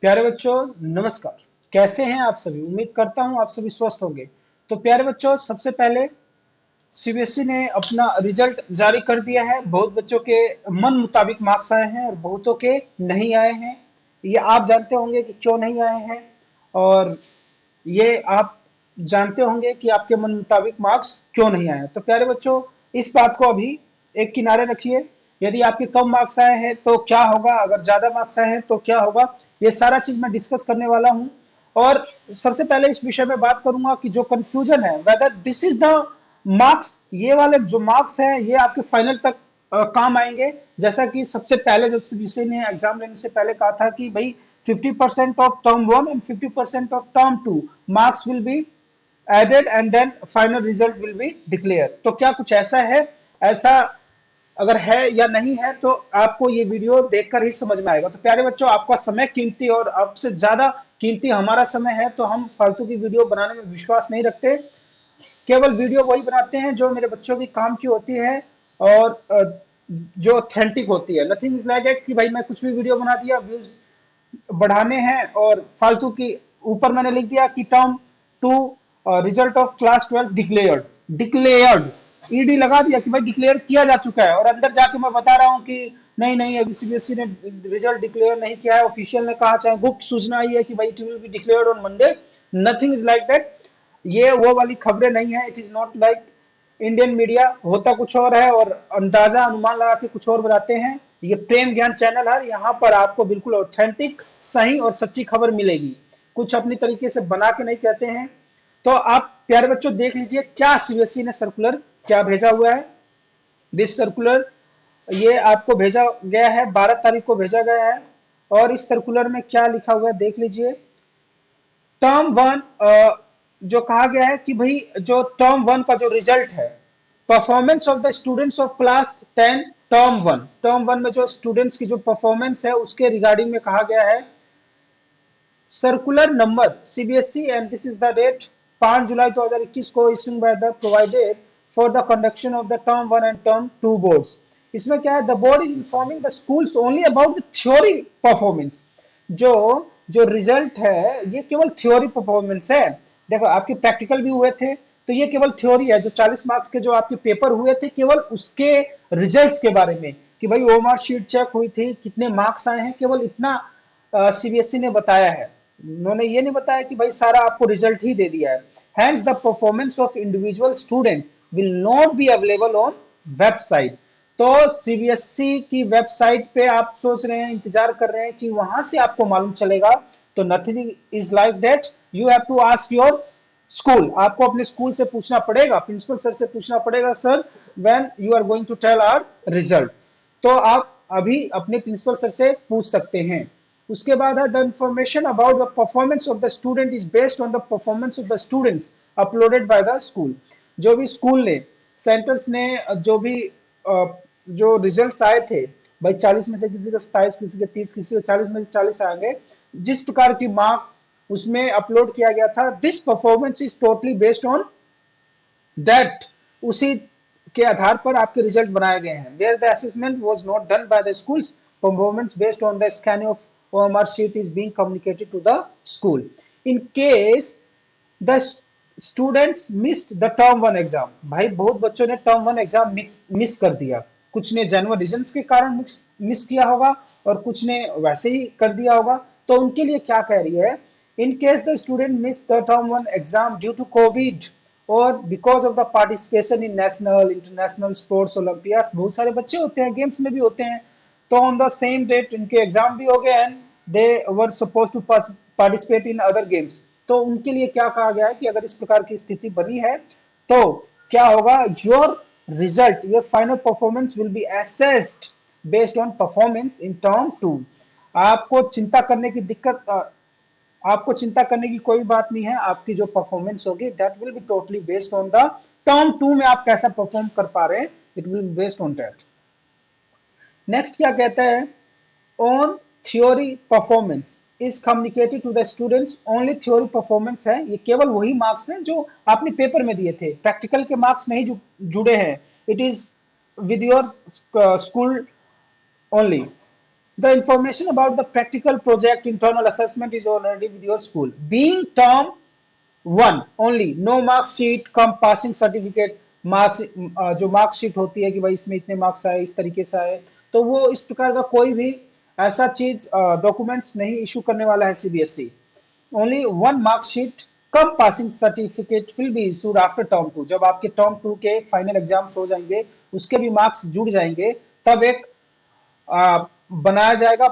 प्यारे बच्चों, नमस्कार। कैसे हैं आप सभी? उम्मीद करता हूं आप सभी स्वस्थ होंगे। तो प्यारे बच्चों, सबसे पहले सीबीएसई ने अपना रिजल्ट जारी कर दिया है। बहुत बच्चों के मन मुताबिक मार्क्स आए हैं और बहुतों के नहीं आए हैं। ये आप जानते होंगे कि क्यों नहीं आए हैं, और ये आप जानते होंगे कि आपके मन मुताबिक मार्क्स क्यों नहीं आए। तो प्यारे बच्चों, इस बात को अभी एक किनारे रखिए। यदि आपके कम मार्क्स आए हैं तो क्या होगा, अगर ज्यादा मार्क्स आए हैं तो क्या होगा, ये सारा चीज मैं डिस्कस करने वाला हूं। और सबसे पहले इस विषय में बात करूंगा कि जो कंफ्यूजन है, whether this is the marks, ये वाले जो मार्क्स हैं ये आपके फाइनल तक काम आएंगे। जैसा कि सबसे पहले जब सीबीएसई ने एग्जाम लेने से पहले कहा था कि भाई 50% of term one and 50% of term two marks will be added and then final result will be declare. तो क्या कुछ ऐसा है? ऐसा अगर है या नहीं है तो आपको ये वीडियो देखकर ही समझ में आएगा। तो प्यारे बच्चों, आपका समय कीमती और आपसे ज्यादा कीमती हमारा समय है, तो हम फालतू की वीडियो बनाने में विश्वास नहीं रखते। केवल वीडियो वही बनाते हैं जो मेरे बच्चों की काम की होती है और जो ऑथेंटिक होती है। नथिंग इज लाइक इट कि भाई मैं कुछ भी वीडियो बना दिया, व्यूज बढ़ाने हैं और फालतू की ऊपर मैंने लिख दिया कि term two result of class 12 declared. Declared ED लगा दिया कि भाई डिक्लेयर किया जा चुका है, और अंदर जाके मैं बता रहा हूं कि नहीं नहीं, अभी सीबीएसई ने रिजल्ट डिक्लेयर नहीं किया है। ऑफिशियल ने कहा, चाहे गुप्त सूचना आई है कि भाई it will be declared on Monday. Nothing is like that. ये वो वाली खबरें नहीं है। It is not like Indian media, होता कुछ और है और अंदाजा अनुमान लगा के कुछ और बताते हैं। ये प्रेम ज्ञान चैनल है, यहाँ पर आपको बिल्कुल ऑथेंटिक, सही और सच्ची खबर मिलेगी। कुछ अपनी तरीके से बना के नहीं कहते हैं। तो आप प्यारे बच्चों देख लीजिए क्या सीबीएसई ने सर्कुलर क्या भेजा हुआ है। दिस सर्कुलर, ये आपको भेजा गया है, 12 तारीख को भेजा गया है। और इस सर्कुलर में क्या लिखा हुआ है देख लीजिए। टर्म वन, जो कहा गया है कि भाई जो टर्म वन का जो रिजल्ट है, performance of the students of class 10 term one में जो स्टूडेंट्स की जो परफॉर्मेंस है उसके रिगार्डिंग में कहा गया है। Circular number CBSE and this is the date 5 जुलाई 2021 को issued by the provided for the conduction of the term one and term two boards. इसमें क्या है, the board is informing the schools only about the theory performance. जो जो result है ये केवल थ्योरी परफॉर्मेंस है। देखो, आपके प्रैक्टिकल भी हुए थे तो ये केवल थ्योरी है। जो 40 मार्क्स के जो आपके पेपर हुए थे, केवल उसके रिजल्ट्स के बारे में कि भाई ओमार शीट चेक हुई थी, कितने मार्क्स आए हैं, केवल इतना सीबीएसई ने बताया है। उन्होंने ये नहीं बताया कि भाई सारा आपको रिजल्ट ही दे दिया है। Hence the performance of individual student will not be available on website. तो सीबीएसई की वेबसाइट पे आप सोच रहे हैं, इंतजार कर रहे हैं कि वहां से आपको मालूम चलेगा, तो nothing is like that. You have to ask your school. आपको अपने स्कूल से पूछना पड़ेगा, प्रिंसिपल सर से पूछना पड़ेगा, sir when you are going to tell our result. तो आप अभी अपने प्रिंसिपल सर से पूछ सकते हैं। उसके बाद है the information about the performance of the student is based on the performance of the students uploaded by the school. जो भी स्कूल ने, सेंटर्स ने जो भी जो रिजल्ट्स आए थे, भाई 40 में से किसी को 27, किसी के 30, किसी को 40 में से 40 आएंगे, जिस प्रकार की मार्क्स उसमें अपलोड किया गया था, this performance is totally based on that. उसी के आधार पर आपके रिजल्ट बनाए गए हैं। Where the assessment was not done by the schools, performance based on the scanning of OMR sheet is being communicated to the school. In case the students missed the term one exam, भाई बहुत बच्चों ने term one exam miss कर दिया। कुछ ने genuine reasons के कारण मिस किया होगा और कुछ ने वैसे ही कर दिया होगा। तो उनके लिए क्या कह रही है, in case the student miss the term one exam due to Covid और because of the participation in national international sports olympiads, बहुत सारे बच्चे होते हैं गेम्स में भी होते हैं, तो ऑन द सेम डेट इनके एग्जाम भी हो गए and they were suppose to participate in other games. तो उनके लिए क्या कहा गया है कि अगर इस प्रकार की स्थिति बनी है तो क्या होगा, your result, your final performance will be assessed based on performance in term two. आपको चिंता करने की आपको चिंता करने की कोई बात नहीं है। आपकी जो परफॉर्मेंस होगी that will be totally based on the term two में आप कैसा परफॉर्म कर पा रहे हैं, it will be based on that. Next क्या कहता है, on theory performance is communicated to the students. Only theory performance है, ये केवल वही मार्क्स हैं जो आपने पेपर में दिए थे, प्रैक्टिकल के मार्क्स नहीं जुड़े हैं। It is with your school only. The information about the practical project internal assessment is already with your school. Being term one only, no mark sheet, come passing certificate, marks जो mark sheet होती है कि भाई इसमें इतने marks आए, इस तरीके से आए, तो वो इस प्रकार का कोई भी ऐसा चीज डॉक्यूमेंट्स नहीं इशू करने वाला है CBSE. Only one mark sheet, come passing certificate will be issued after term two. जब आपके टर्म टू के फाइनल एग्जाम्स हो जाएंगे, उसके भी मार्क्स जुड़ जाएंगे, तब एक बनाया जाएगा,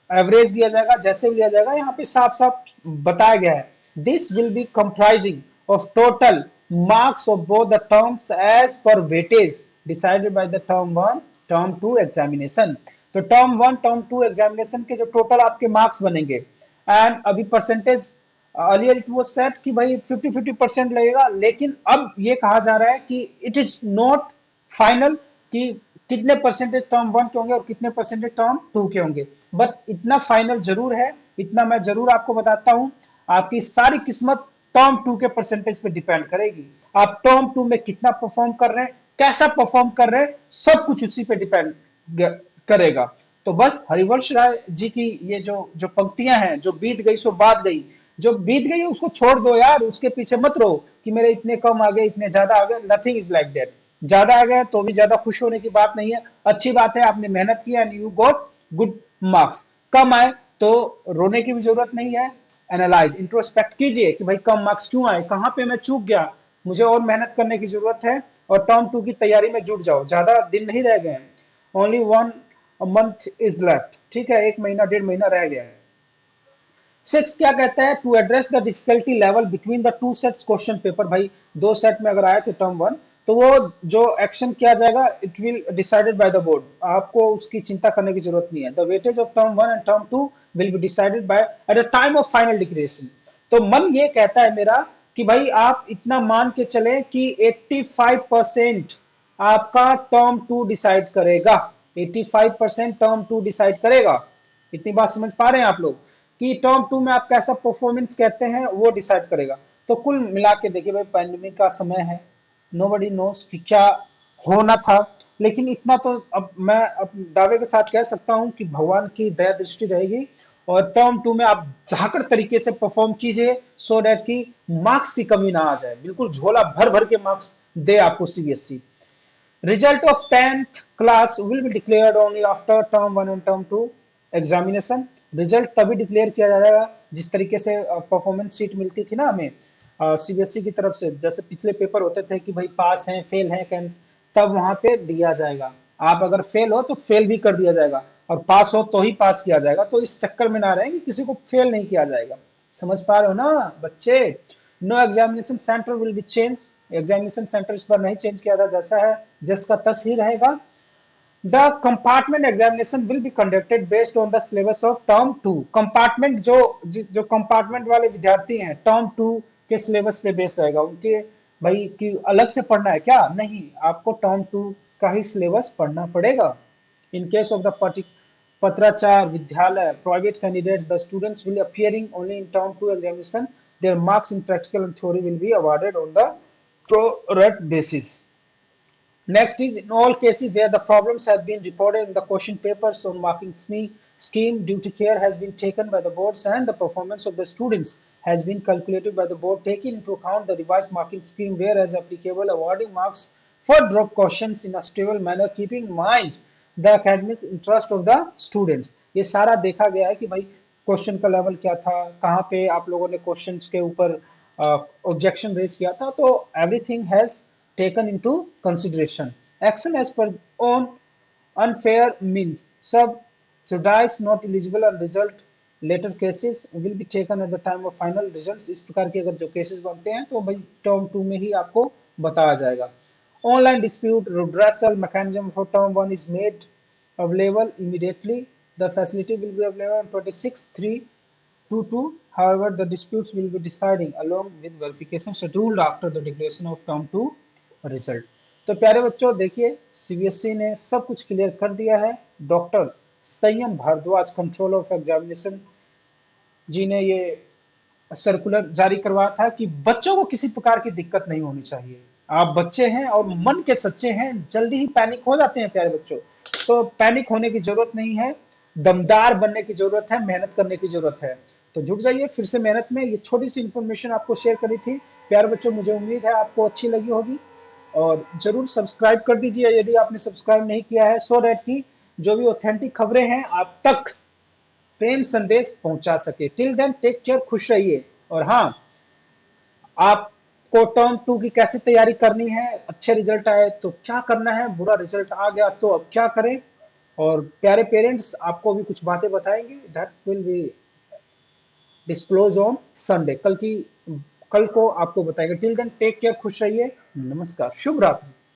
एवरेज दिया जाएगा, जैसे भी दिया जाएगा, यहाँ पे साफ साफ बताया गया है। This will be comprising of total marks of both the terms as per weightage decided by the term one term two examination. तो term one term two examination के जो टोटल आपके मार्क्स बनेंगे, एंड अभी percentage earlier it was set कि भाई 50-50% लगेगा, लेकिन अब ये कहा जा रहा है कि इट इज नॉट फाइनल कि कितने परसेंटेज टर्म वन के होंगे और कितने परसेंटेज टर्म टू के होंगे, बट इतना फाइनल जरूर है, इतना मैं जरूर आपको बताता हूं, आपकी सारी किस्मत टर्म टू के परसेंटेज पे डिपेंड करेगी। आप टर्म टू में कितना परफॉर्म कर रहे हैं, कैसा परफॉर्म कर रहे हैं, सब कुछ उसी पे डिपेंड करेगा। तो बस हरिवंश राय जी की ये जो जो पंक्तियां हैं, जो बीत गई सो बात गई, जो बीत गई उसको छोड़ दो यार, उसके पीछे मत रहो कि मेरे इतने कम आ गए, इतने ज्यादा आ गए। Nothing is like that. ज्यादा आ गए तो भी ज्यादा खुश होने की बात नहीं है, अच्छी बात है, आपने मेहनत किया and you got good marks. कम आए तो रोने की भी जरूरत नहीं है, एनालाइज इंट्रोस्पेक्ट कीजिए कि भाई कम मार्क्स क्यों आए, कहां पे मैं चूक गया, मुझे और मेहनत करने की जरूरत है, और टर्म टू की तैयारी में जुट जाओ। ज्यादा दिन नहीं रह गए हैं, only one month is left, ठीक है, एक महीना 1.5 महीना रह गया है। सिक्स क्या कहता है, to address the difficulty level between the two sets question paper. भाई दो सेट में अगर आए थे टर्म वन, तो वो जो एक्शन किया जाएगा it will decided by the board, आपको उसकी चिंता करने की जरूरत नहीं है। The weightage of term one and term two will be decided by at the time of final declaration. तो मन ये कहता है मेरा कि भाई आप इतना मान के चले कि 85% आपका टर्म टू डिसाइड करेगा, 85% टर्म टू डिसाइड करेगा। इतनी बात समझ पा रहे हैं आप लोग कि टर्म टू में आप कैसा परफॉर्मेंस कहते हैं वो डिसाइड करेगा। तो कुल मिला के देखिए भाई, पैंडेमिक का समय है, नोबडी नोस कि क्या होना था, लेकिन इतना तो अब मैं दावे के साथ कह सकता हूं कि भगवान की दया दृष्टि रहेगी, और टर्म टू में आप झाकड़ तरीके से परफॉर्म कीजिए, सो दैट कि मार्क्स की कमी ना आ जाए, बिल्कुल झोला भर भर के मार्क्स दे आपको CBSE. Result of 10th class will be declared only after term one and term two examination. Result तभी डिक्लेयर किया जाएगा जिस तरीके से परफॉर्मेंस शीट मिलती थी ना हमें सीबीएसई की तरफ से, जैसे पिछले पेपर होते थे कि भाई पास हैं फेल हैं, तब वहां पे दिया जाएगा। आप अगर फेल हो तो फेल भी कर दिया जाएगा, और पास हो तो ही पास किया जाएगा। तो इस चक्कर में ना रहें कि किसी को फेल नहीं किया जाएगा। समझ पा रहे हो ना बच्चे? No examination centre will be change. Examination centre इस बार नहीं चेंज किया था, जैसा है जिसका तस ही रहेगा। The compartment examination will be conducted based on the syllabus of term 2। Compartment जो कंपार्टमेंट वाले विद्यार्थी हैं टर्म 2 के सिलेबस पे बेस्ड रहेगा। उनके भाई कि अलग से पढ़ना है क्या, नहीं, आपको टर्म 2 का ही सिलेबस पढ़ना पड़ेगा। इन केस ऑफ द पत्राचार विद्यालय private candidates, the students will appearing only in term 2 examination, their marks in practical and theory will be awarded on the pro-rate basis। Next is, in all cases where the problems have been reported in the question papers on marking scheme, due to care has been taken by the boards and the performance of the students has been calculated by the board, taking into account the revised marking scheme, whereas applicable awarding marks for drop questions in a stable manner, keeping in mind the academic interest of the students। ये सारा देखा गया है कि भाई question का level क्या था, कहाँ पे आप लोगों ने क्वेश्चंस के ऊपर ऑब्जेक्शन रेज किया था, तो everything has taken into consideration। Action as per on unfair means subsidized not eligible and result later cases will be taken at the time of final results। इस प्रकार के अगर जो केसेस बनते हैं तो भाई टर्म 2 में ही आपको बताया जाएगा। Online dispute redressal mechanism for term 1 is made available immediately। The facility will be available on 26/3/22। However, the disputes will be deciding along with verification scheduled after the declaration of term 2 result. तो प्यारे बच्चों देखिए, CBSE ने सब कुछ clear कर दिया है। डॉक्टर संयम भारद्वाज कंट्रोल ऑफ एग्जामिनेशन जी ने ये सर्कुलर जारी करवाया था कि बच्चों को किसी प्रकार की दिक्कत नहीं होनी चाहिए। आप बच्चे हैं और मन के सच्चे हैं, जल्दी ही पैनिक हो जाते हैं प्यारे बच्चों, तो पैनिक होने की जरूरत नहीं है। दमदार बनने की जरूरत है, मेहनत करने की जरूरत है। तो जुट जाइए फिर से मेहनत में। ये छोटी सी इंफॉर्मेशन आपको शेयर करी थी। प्यारे बच्चों, मुझे उम्मीद है आपको अच्छी लगी होगी, और जरूर सब्सक्राइब कर दीजिए यदि आपने सब्सक्राइब नहीं किया है, सो दैट कि जो भी ऑथेंटिक खबरें हैं आप तक प्रेम संदेश पहुंचा सके। टिल देन टेक केयर, खुश रहिए। और हाँ, आपको टर्म 2 की कैसे तैयारी करनी है, अच्छे रिजल्ट आए तो क्या करना है, बुरा रिजल्ट आ गया तो अब क्या करें, और प्यारे पेरेंट्स आपको भी कुछ बातें बताएंगे, that will be disclose on Sunday. कल को आपको बताएंगे। टिल देन टेक केयर, खुश रहिए, नमस्कार, शुभ रात्रि।